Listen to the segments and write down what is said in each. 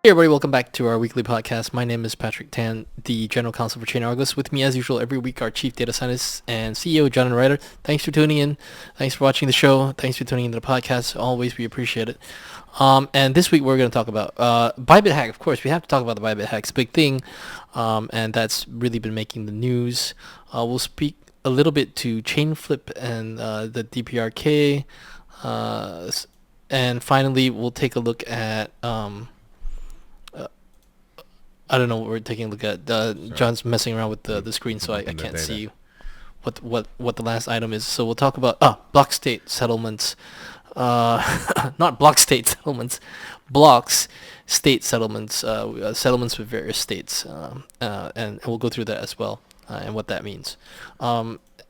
Hey everybody, welcome back to our weekly podcast. My name is Patrick Tan, the General Counsel for ChainArgos. With me as usual every week, our Chief Data Scientist and CEO Jonathan Reiter. Thanks for tuning in. Thanks for watching the show. Thanks for tuning into the podcast. Always, we appreciate it. And this week we're going to talk about Bybit hack. Of course, we have to talk about the Bybit hack. It's a big thing, and that's really been making the news. We'll speak a little bit to Chainflip and the DPRK. And finally, we'll take a look at... I don't know what we're taking a look at. John's messing around with the screen, so I can't see what the last item is. So we'll talk about block state settlements, not block state settlements, blocks state settlements, settlements with various states, and we'll go through that as well and what that means.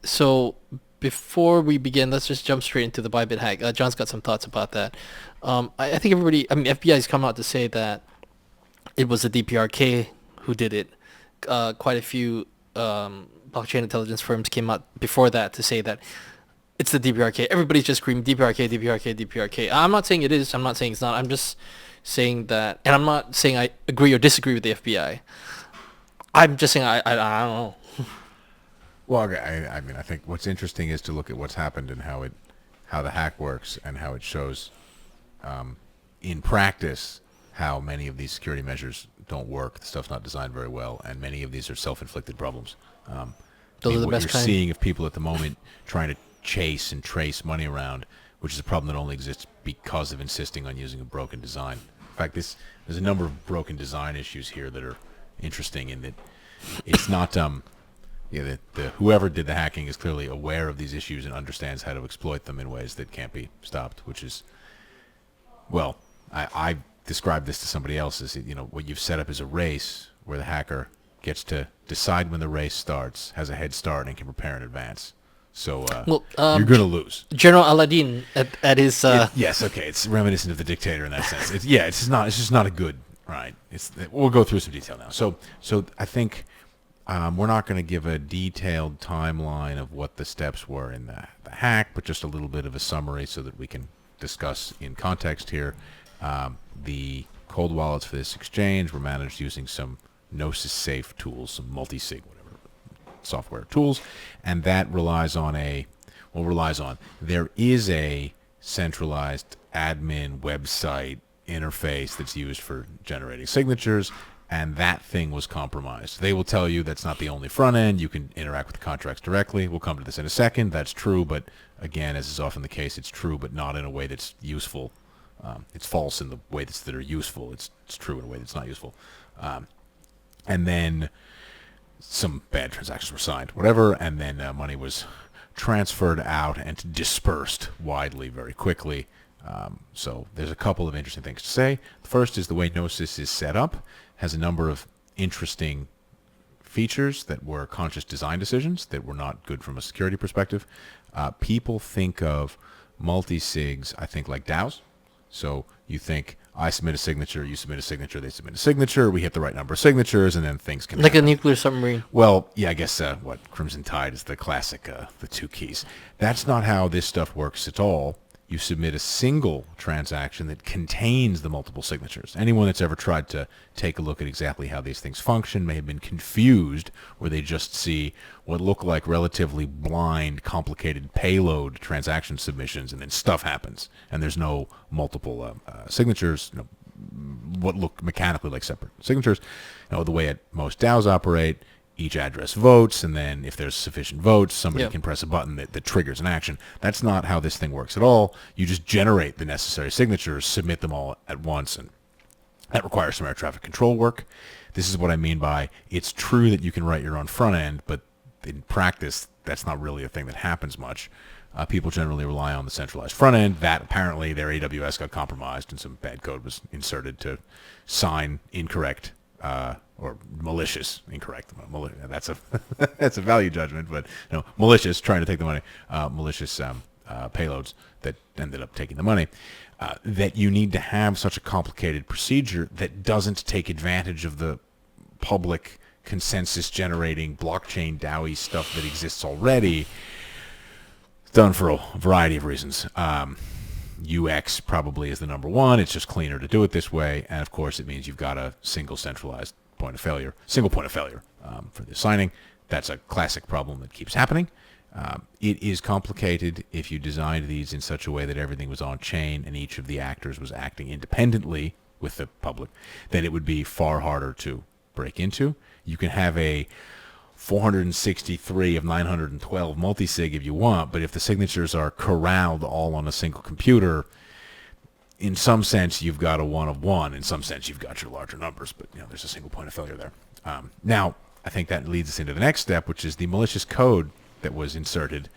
So before we begin, let's just jump straight into the Bybit hack. John's got some thoughts about that. I think everybody, FBI's come out to say that it was the DPRK who did it. Quite a few blockchain intelligence firms came out before that to say that it's the DPRK. Everybody's just screaming DPRK, DPRK, DPRK. I'm not saying it is. I'm not saying it's not. I'm just saying that, and I'm not saying I agree or disagree with the FBI. I'm just saying I don't know. Well, I mean, I think what's interesting is to look at what's happened and how the hack works and how it shows in practice how many of these security measures don't work. The stuff's not designed very well, and many of these are self-inflicted problems. Those are the what best you're kind. seeing of people at the moment trying to chase and trace money around, which is a problem that only exists because of insisting on using a broken design. In fact, there's a number of broken design issues here that are interesting in that it's not whoever did the hacking is clearly aware of these issues and understands how to exploit them in ways that can't be stopped, which is, well, I describe this to somebody else as, what you've set up is a race where the hacker gets to decide when the race starts, has a head start, and can prepare in advance. So you're going to lose. General Aladdin at his... yes, okay, it's reminiscent of the dictator in that sense. It's just not a good, right? We'll go through some detail now. So I think we're not going to give a detailed timeline of what the steps were in the hack, but just a little bit of a summary so that we can discuss in context here. The cold wallets for this exchange were managed using some Gnosis safe tools, some multi-sig, whatever, software tools, and that there is a centralized admin website interface that's used for generating signatures, and that thing was compromised. They will tell you that's not the only front end. You can interact with the contracts directly. We'll come to this in a second. That's true, but again, as is often the case, it's true, but not in a way that's useful. It's false in the way that are useful. It's true in a way that's not useful. And then some bad transactions were signed, whatever, and then money was transferred out and dispersed widely very quickly. So there's a couple of interesting things to say. The first is the way Gnosis is set up has a number of interesting features that were conscious design decisions that were not good from a security perspective. People think of multi-sigs, I think, like DAOs. So you think, I submit a signature, you submit a signature, they submit a signature, we hit the right number of signatures, and then things can like happen. a nuclear submarine. Well, yeah, I guess Crimson Tide is the classic, the two keys. That's not how this stuff works at all. You submit a single transaction that contains the multiple signatures. Anyone that's ever tried to take a look at exactly how these things function may have been confused, where they just see what look like relatively blind, complicated payload transaction submissions, and then stuff happens, and there's no multiple signatures, what look mechanically like separate signatures. The way most DAOs operate, each address votes, and then if there's sufficient votes, somebody can press a button that triggers an action. That's not how this thing works at all. You just generate the necessary signatures, submit them all at once, and that requires some air traffic control work. This is what I mean by it's true that you can write your own front end, but in practice, that's not really a thing that happens much. People generally rely on the centralized front end. That apparently their AWS got compromised, and some bad code was inserted to sign incorrect or malicious, incorrect. That's a that's a value judgment, but malicious, trying to take the money, malicious payloads that ended up taking the money. That you need to have such a complicated procedure that doesn't take advantage of the public consensus generating blockchain DAO stuff that exists already. It's done for a variety of reasons. UX probably is the number one. It's just cleaner to do it this way. And of course, it means you've got a single centralized point of failure, single point of failure for the signing. That's a classic problem that keeps happening. It is complicated if you designed these in such a way that everything was on chain and each of the actors was acting independently with the public, then it would be far harder to break into. You can have a 463 of 912 multisig if you want, but if the signatures are corralled all on a single computer, in some sense you've got a one of one. In some sense you've got your larger numbers, but there's a single point of failure there. Now, I think that leads us into the next step, which is the malicious code that was inserted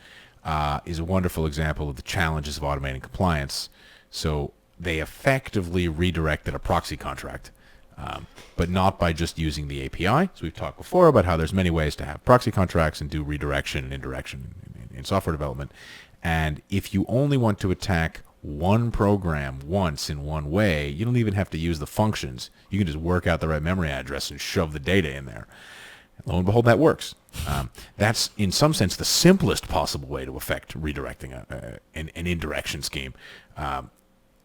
is a wonderful example of the challenges of automating compliance. So they effectively redirected a proxy contract, but not by just using the API. So we've talked before about how there's many ways to have proxy contracts and do redirection and indirection in software development. And if you only want to attack one program once in one way, you don't even have to use the functions. You can just work out the right memory address and shove the data in there. Lo and behold, that works. That's, in some sense, the simplest possible way to affect redirecting an indirection scheme.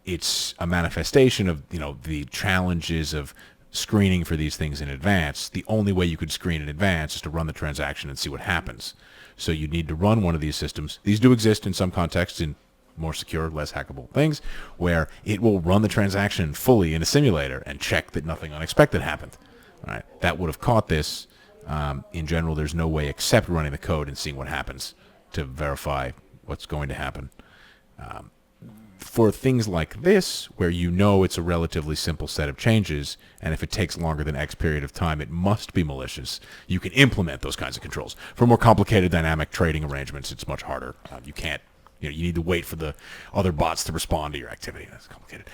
It's a manifestation of the challenges of screening for these things in advance. The only way you could screen in advance is to run the transaction and see what happens. So you need to run one of these systems. These do exist in some contexts in more secure, less hackable things, where it will run the transaction fully in a simulator and check that nothing unexpected happened. All right, that would have caught this. In general, there's no way except running the code and seeing what happens to verify what's going to happen. For things like this, where it's a relatively simple set of changes, and if it takes longer than X period of time, it must be malicious, you can implement those kinds of controls. For more complicated dynamic trading arrangements, it's much harder. You can't, you need to wait for the other bots to respond to your activity. That's complicated.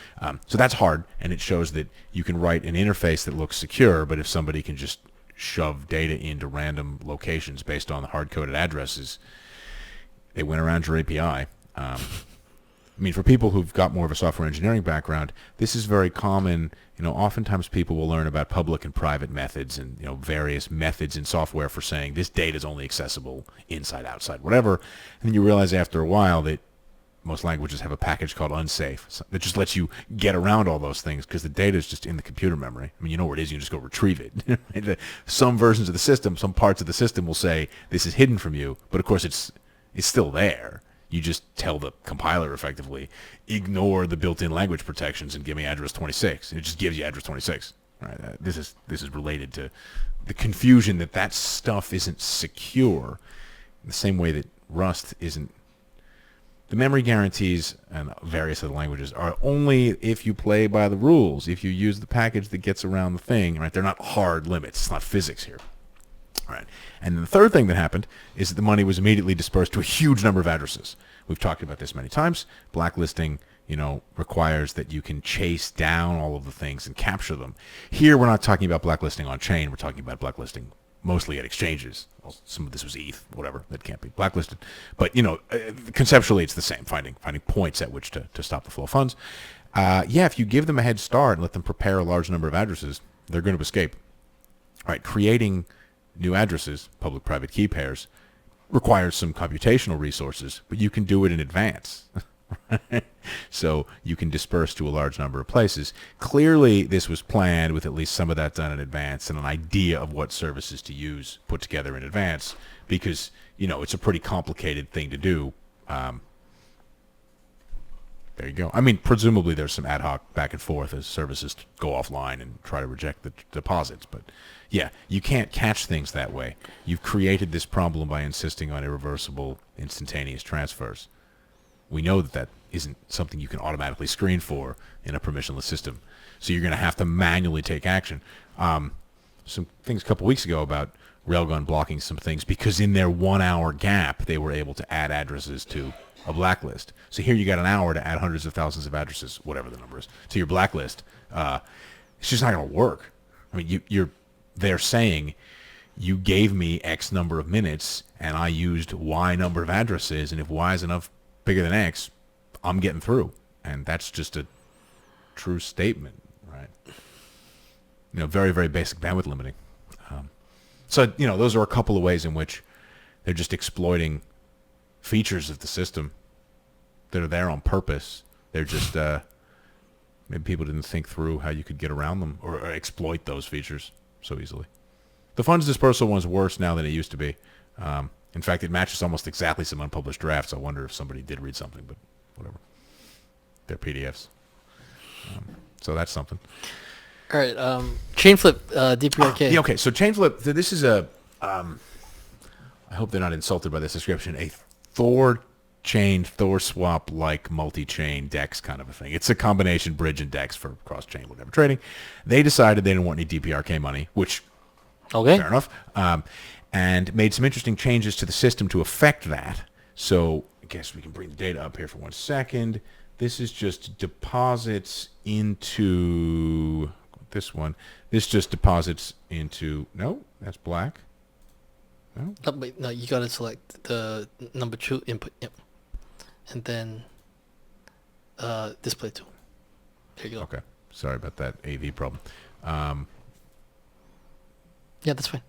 So that's hard, and it shows that you can write an interface that looks secure, but if somebody can just shove data into random locations based on the hard-coded addresses, they went around your API. For people who've got more of a software engineering background, this is very common. Oftentimes people will learn about public and private methods and, various methods in software for saying this data is only accessible inside, outside, whatever. And then you realize after a while that most languages have a package called unsafe that just lets you get around all those things because the data is just in the computer memory. You know where it is. You can just go retrieve it. Some versions of the system, some parts of the system will say this is hidden from you, but of course it's still there. You just tell the compiler effectively, ignore the built-in language protections and give me address 26. It just gives you address 26. All right, this is related to the confusion that stuff isn't secure, in the same way that Rust isn't. The memory guarantees and various other languages are only if you play by the rules, if you use the package that gets around the thing. Right? They're not hard limits. It's not physics here. All right. And then the third thing that happened is that the money was immediately dispersed to a huge number of addresses. We've talked about this many times. Blacklisting, requires that you can chase down all of the things and capture them. Here, we're not talking about blacklisting on chain. We're talking about blacklisting mostly at exchanges. Well, some of this was ETH, whatever, that can't be blacklisted. But, conceptually, it's the same, finding points at which to stop the flow of funds. If you give them a head start and let them prepare a large number of addresses, they're going to escape. All right, creating new addresses, public-private key pairs, requires some computational resources, but you can do it in advance. So you can disperse to a large number of places. Clearly, this was planned with at least some of that done in advance and an idea of what services to use put together in advance because, it's a pretty complicated thing to do. There you go. Presumably there's some ad hoc back and forth as services go offline and try to reject the deposits, but yeah, you can't catch things that way. You've created this problem by insisting on irreversible, instantaneous transfers. We know that isn't something you can automatically screen for in a permissionless system. So you're going to have to manually take action. Some things a couple weeks ago about Railgun blocking some things because in their 1 hour gap, they were able to add addresses to a blacklist. So here you got an hour to add hundreds of thousands of addresses, whatever the number is, to your blacklist. It's just not going to work. They're saying you gave me X number of minutes and I used Y number of addresses, and if Y is enough bigger than X, I'm getting through. And that's just a true statement, right? Very, very basic bandwidth limiting. So those are a couple of ways in which they're just exploiting features of the system that are there on purpose They're just maybe people didn't think through how you could get around them or exploit those features so easily. The funds dispersal one's worse now than it used to be. In fact, it matches almost exactly some unpublished drafts. I wonder if somebody did read something, but whatever. They're PDFs. So that's something. All right. Chainflip, DPRK. Yeah, okay, so Chainflip, this is a, I hope they're not insulted by this description, a Thor swap-like multi-chain DEX kind of a thing. It's a combination bridge and DEX for cross-chain whatever trading. They decided they didn't want any DPRK money, which, okay, fair enough, and made some interesting changes to the system to affect that. So I guess we can bring the data up here for 1 second. This is just deposits into this one. This just deposits into, no, that's black. No, wait, no, you gotta select the number 2 input. Yep. And then display 2. There you go. Okay, sorry about that AV problem. Yeah, that's fine.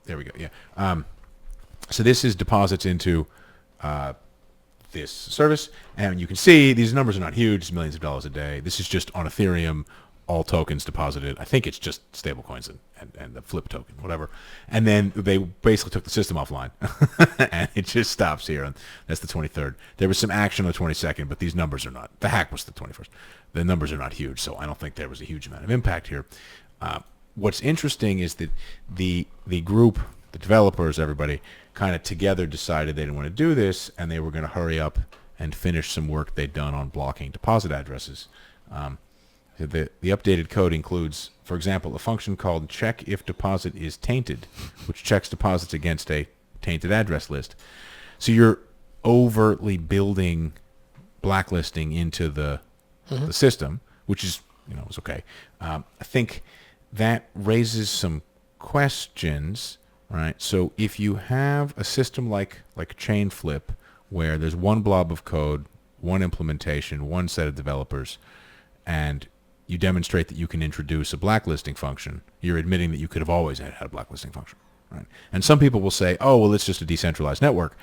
There we go. Yeah. So this is deposits into this service, and you can see these numbers are not huge. It's millions of dollars a day. This is just on Ethereum, all tokens deposited. I think it's just stablecoins and the flip token, whatever. And then they basically took the system offline, and it just stops here. And that's the 23rd. There was some action on the 22nd, but these numbers are not. The hack was the 21st. The numbers are not huge, so I don't think there was a huge amount of impact here. What's interesting is that the group, the developers, everybody, kind of together decided they didn't want to do this, and they were going to hurry up and finish some work they'd done on blocking deposit addresses. The updated code includes, for example, a function called check if deposit is tainted, which checks deposits against a tainted address list. So you're overtly building blacklisting into the system, which is, is okay. I think that raises some questions, right? So if you have a system like Chainflip, where there's one blob of code, one implementation, one set of developers, and you demonstrate that you can introduce a blacklisting function, you're admitting that you could have always had a blacklisting function, right? And some people will say, oh, well, it's just a decentralized network.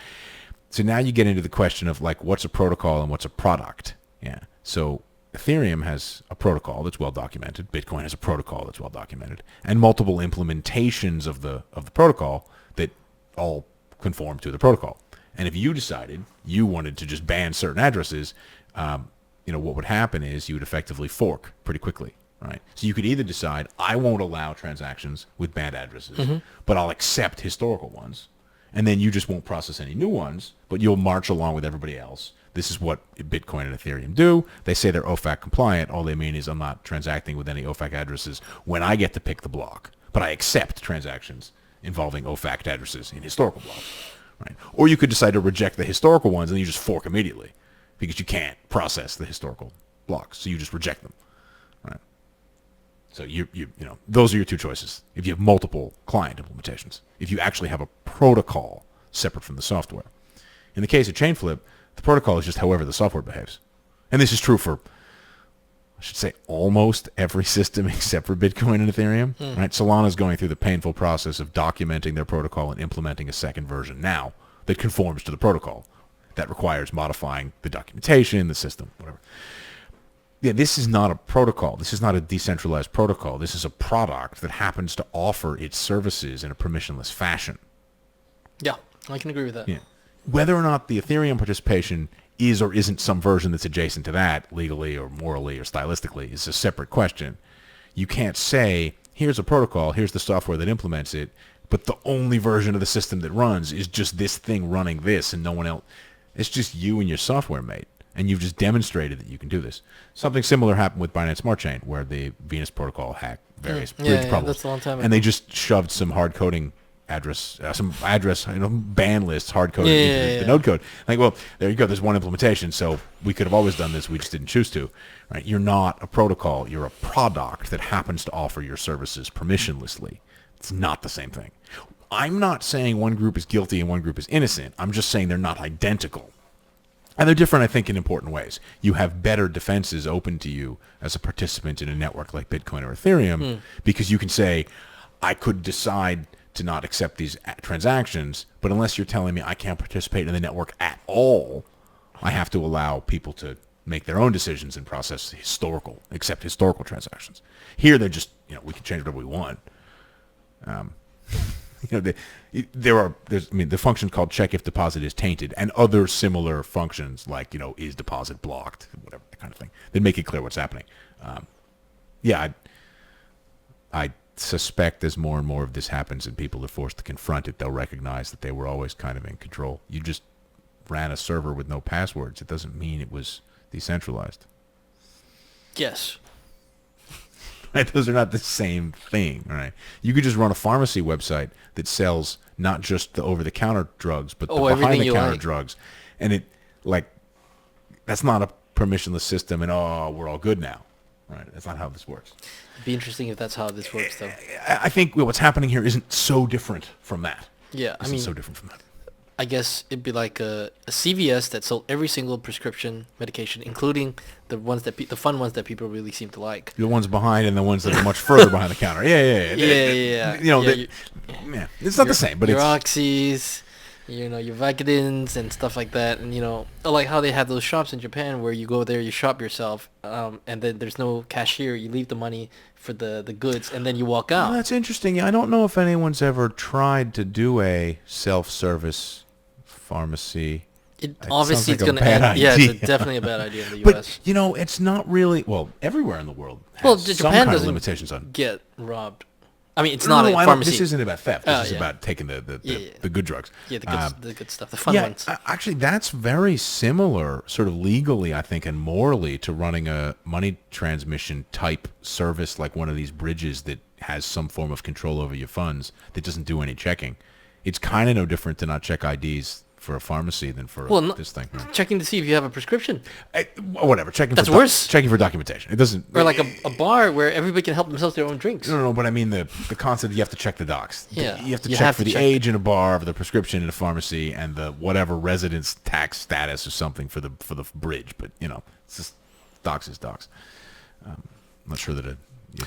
So now you get into the question of what's a protocol and what's a product. Yeah. So Ethereum has a protocol that's well documented. Bitcoin has a protocol that's well documented, and multiple implementations of the protocol that all conform to the protocol. And if you decided you wanted to just ban certain addresses, what would happen is you would effectively fork pretty quickly, right? So you could either decide, I won't allow transactions with banned addresses, but I'll accept historical ones, and then you just won't process any new ones, but you'll march along with everybody else. This is what Bitcoin and Ethereum do. They say they're OFAC compliant. All they mean is I'm not transacting with any OFAC addresses when I get to pick the block, but I accept transactions involving OFAC addresses in historical blocks, right? Or you could decide to reject the historical ones and you just fork immediately because you can't process the historical blocks, so you just reject them, right? So those are your two choices. If you have multiple client implementations, if you actually have a protocol separate from the software. In the case of Chainflip, the protocol is just however the software behaves. And this is true for, I should say, almost every system except for Bitcoin and Ethereum. Right? Solana's going through the painful process of documenting their protocol and implementing a second version now that conforms to the protocol. That requires modifying the documentation, the system, whatever. Yeah, this is not a protocol. This is not a decentralized protocol. This is a product that happens to offer its services in a permissionless fashion. Yeah, I can agree with that. Yeah. Whether or not the Ethereum participation is or isn't some version that's adjacent to that, legally or morally or stylistically, is a separate question. You can't say, here's a protocol, here's the software that implements it, but the only version of the system that runs is just this thing running this and no one else. It's just you and your software mate, and you've just demonstrated that you can do this. Something similar happened with Binance Smart Chain, where the Venus protocol hacked various bridge problems. That's a long time ago. And they just shoved some hard coding some address ban lists hard coded into the node code. Well, there you go. There's one implementation, so we could have always done this. We just didn't choose to. Right? You're not a protocol. You're a product that happens to offer your services permissionlessly. It's not the same thing. I'm not saying one group is guilty and one group is innocent. I'm just saying they're not identical. And they're different, I think, in important ways. You have better defenses open to you as a participant in a network like Bitcoin or Ethereum because you can say, I could decide to not accept these transactions, but unless you're telling me I can't participate in the network at all, I have to allow people to make their own decisions and process accept historical transactions. Here, they're just, we can change whatever we want. The function called check if deposit is tainted, and other similar functions like, is deposit blocked, whatever, that kind of thing. They make it clear what's happening. I suspect as more and more of this happens and people are forced to confront it, they'll recognize that they were always kind of in control. You just ran a server with no passwords. It doesn't mean it was decentralized. Yes. Right? Those are not the same thing, right? You could just run a pharmacy website that sells not just the over-the-counter drugs, but the behind-the-counter drugs. And that's not a permissionless system, and we're all good now. Right? That's not how this works. It'd be interesting if that's how this works, though. I think what's happening here isn't so different from that. Yeah, so different from that. I guess it'd be like a CVS that sold every single prescription medication, including the fun ones that people really seem to like. The ones behind and the ones that are much further behind the counter. Yeah. It's not the same, but your it's Oxys, your Vicodins and stuff like that, and like how they have those shops in Japan where you go there, you shop yourself, and then there's no cashier. You leave the money for the goods, and then you walk out. Well, that's interesting. I don't know if anyone's ever tried to do a self-service pharmacy. Obviously it's going to end. Yeah, it's definitely a bad idea in the U.S. But it's not really. Well, everywhere in the world has Japan some kind of doesn't limitations on get robbed. I mean, it's not a pharmacy. This isn't about theft. This is about taking the good drugs. Yeah, the good stuff, the fun ones. Actually, that's very similar, sort of legally, I think, and morally, to running a money transmission type service like one of these bridges that has some form of control over your funds that doesn't do any checking. It's kind of no different to not check IDs for a pharmacy than for this thing. Checking to see if you have a prescription. Whatever. That's worse. Checking for documentation. It doesn't. Or like a bar where everybody can help themselves their own drinks. No. But I mean the concept. You have to check the docs. Yeah. You have to check for the age in a bar, for the prescription in a pharmacy, and the whatever residence tax status or something for the bridge. But it's just docs is docs. I'm not sure that the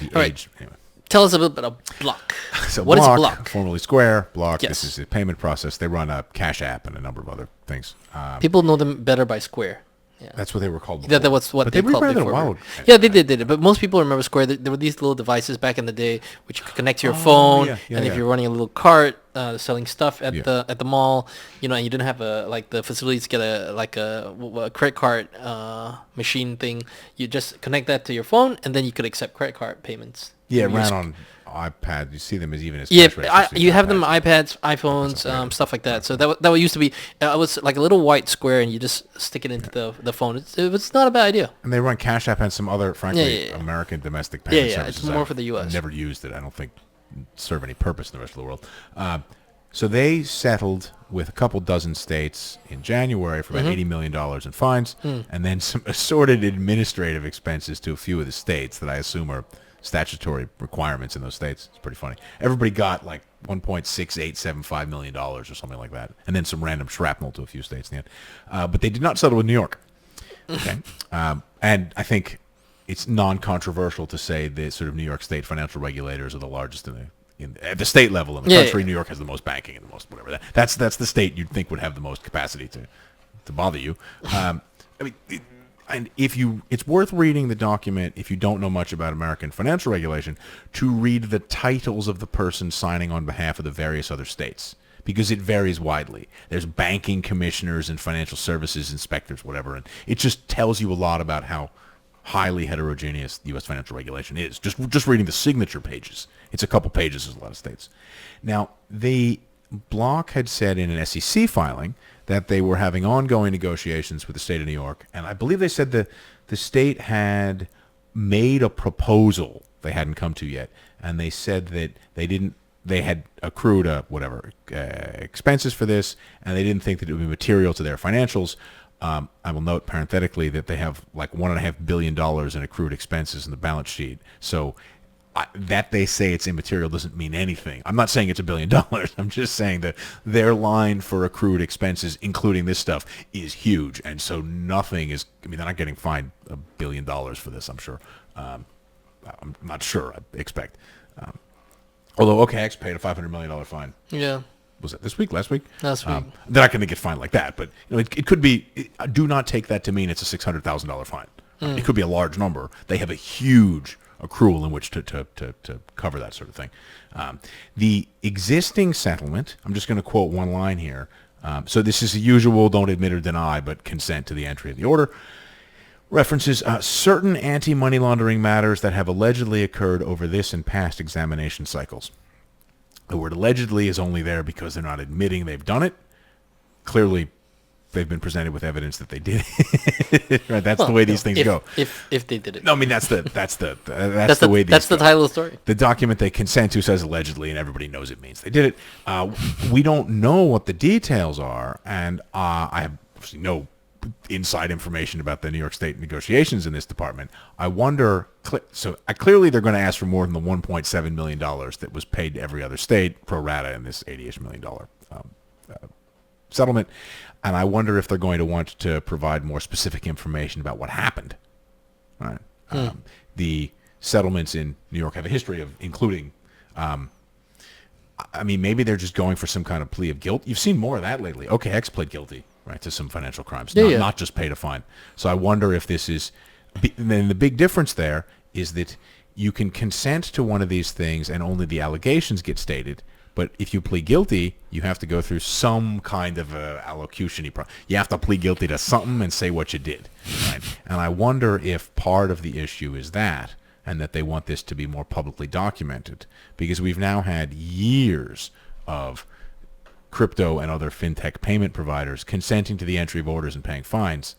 age. Right. Anyway. Tell us a bit about Block. So what Block, is Block? Formerly Square. Block. Yes. This is a payment process. They run a Cash App and a number of other things. People know them better by Square. Yeah. That's what they were called before. That was what they called before. A while. Yeah, they did. But most people remember Square. There were these little devices back in the day which you could connect to your phone, and if you're running a little cart selling stuff at the mall, and you didn't have the facilities to get a credit card machine thing, you just connect that to your phone, and then you could accept credit card payments. Yeah, it ran on iPad. You see them as even as you have them on iPads, iPhones, stuff like that. So that used to be it was like a little white square, and you just stick it into the phone. It was not a bad idea. And they run Cash App and some other, frankly, American domestic payment services. It's more for the U.S. I've never used it. I don't think serve any purpose in the rest of the world. So they settled with a couple dozen states in January for about $80 million in fines, and then some assorted administrative expenses to a few of the states that I assume are statutory requirements in those states. It's pretty funny. Everybody got like $1.6875 million or something like that, and then some random shrapnel to a few states in the end. But they did not settle with New York. Okay, and I think it's non-controversial to say that sort of New York State financial regulators are the largest at the state level in the country. New York has the most banking and the most whatever. That's the state you'd think would have the most capacity to bother you. And it's worth reading the document if you don't know much about American financial regulation to read the titles of the person signing on behalf of the various other states, because it varies widely. There's banking commissioners and financial services inspectors, whatever, and it just tells you a lot about how highly heterogeneous U.S. financial regulation is. Just reading the signature pages. It's a couple pages in a lot of states. Now, the Block had said in an SEC filing that they were having ongoing negotiations with the state of New York, and I believe they said the state had made a proposal they hadn't come to yet, and they said that they had accrued expenses for this, and they didn't think that it would be material to their financials. I will note parenthetically that they have like $1.5 billion in accrued expenses in the balance sheet. So that they say it's immaterial doesn't mean anything. I'm not saying it's $1 billion. I'm just saying that their line for accrued expenses, including this stuff, is huge. And so nothing is, they're not getting fined $1 billion for this, I'm sure. I'm not sure, I expect. Although OKX paid a $500 million fine. Yeah. was it this week, last week? Last week. They're not going to get fined like that, but it could be. Do not take that to mean it's a $600,000 fine. It could be a large number. They have a huge accrual in which to cover that sort of thing. The existing settlement, I'm just going to quote one line here. So this is the usual, don't admit or deny, but consent to the entry of the order. References certain anti-money laundering matters that have allegedly occurred over this and past examination cycles. The word allegedly is only there because they're not admitting they've done it. Clearly, they've been presented with evidence that they did it. Right? That's the way these things go. If they did it. No, I mean that's the way these. That's the go. title of the story. The document they consent to says allegedly, and everybody knows it means they did it. We don't know what the details are, and I have obviously no inside information about the New York State negotiations in this department. I wonder. Clearly, they're going to ask for more than the $1.7 million that was paid to every other state pro rata in this $88 million settlement. And I wonder if they're going to want to provide more specific information about what happened. Right. The settlements in New York have a history of including. Maybe they're just going for some kind of plea of guilt. You've seen more of that lately. OKX pled guilty, right, to some financial crimes, not just paid a fine. So I wonder if this is. Then the big difference there is that you can consent to one of these things and only the allegations get stated. But if you plead guilty, you have to go through some kind of allocution. You have to plead guilty to something and say what you did. Right? And I wonder if part of the issue is that, and that they want this to be more publicly documented, because we've now had years of crypto and other fintech payment providers consenting to the entry of orders and paying fines.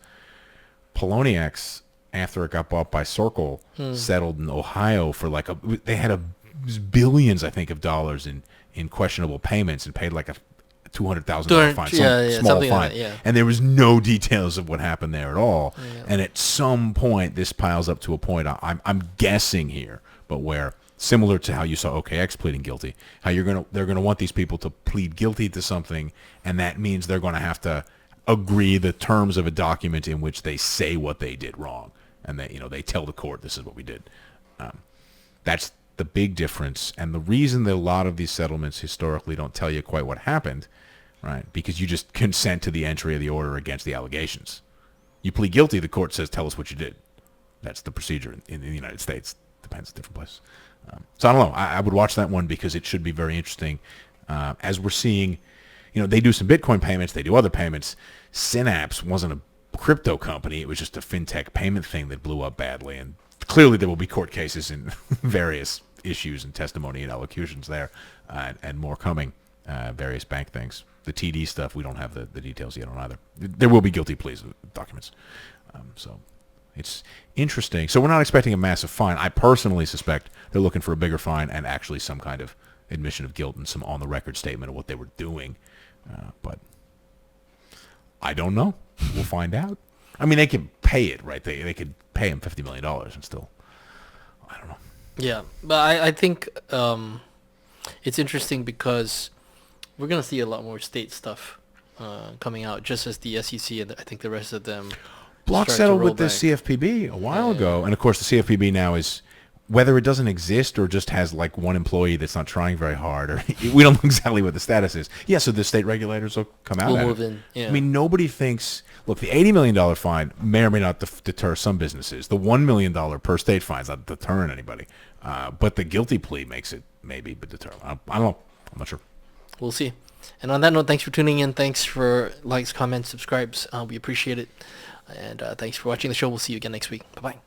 Poloniex, after it got bought by Circle, settled in Ohio for they had billions, I think, of dollars in questionable payments and paid like a $200,000 fine, small fine. Like that, and there was no details of what happened there at all. Yeah. And at some point, this piles up to a point, I'm guessing here, but where similar to how you saw OKX pleading guilty, how they're gonna want these people to plead guilty to something, and that means they're going to have to agree the terms of a document in which they say what they did wrong, and they tell the court this is what we did. That's the big difference, and the reason that a lot of these settlements historically don't tell you quite what happened, right? Because you just consent to the entry of the order against the allegations. You plead guilty, the court says, tell us what you did. That's the procedure in the United States. Depends on different places. So I don't know. I would watch that one because it should be very interesting. As we're seeing, they do some Bitcoin payments, they do other payments. Synapse wasn't a crypto company. It was just a fintech payment thing that blew up badly, and clearly there will be court cases in various issues and testimony and allocutions there, and more coming, various bank things. The TD stuff, we don't have the details yet on either. There will be guilty pleas documents. So it's interesting. So we're not expecting a massive fine. I personally suspect they're looking for a bigger fine and actually some kind of admission of guilt and some on-the-record statement of what they were doing. But I don't know. We'll find out. I mean, they could pay it, right? They could pay him $50 million and still, I don't know. Yeah, but I think it's interesting because we're going to see a lot more state stuff coming out, just as the SEC and I think the rest of them Block settled with the CFPB a while ago. And, of course, the CFPB now is, whether it doesn't exist or just has like one employee that's not trying very hard, or we don't know exactly what the status is. Yeah, so the state regulators will come out at it. Yeah. I mean, nobody thinks, look, the $80 million fine may or may not deter some businesses. The $1 million per state fine is not deterring anybody. But the guilty plea makes it maybe deter. I don't know. I'm not sure. We'll see. And on that note, thanks for tuning in. Thanks for likes, comments, subscribes. We appreciate it. And thanks for watching the show. We'll see you again next week. Bye-bye.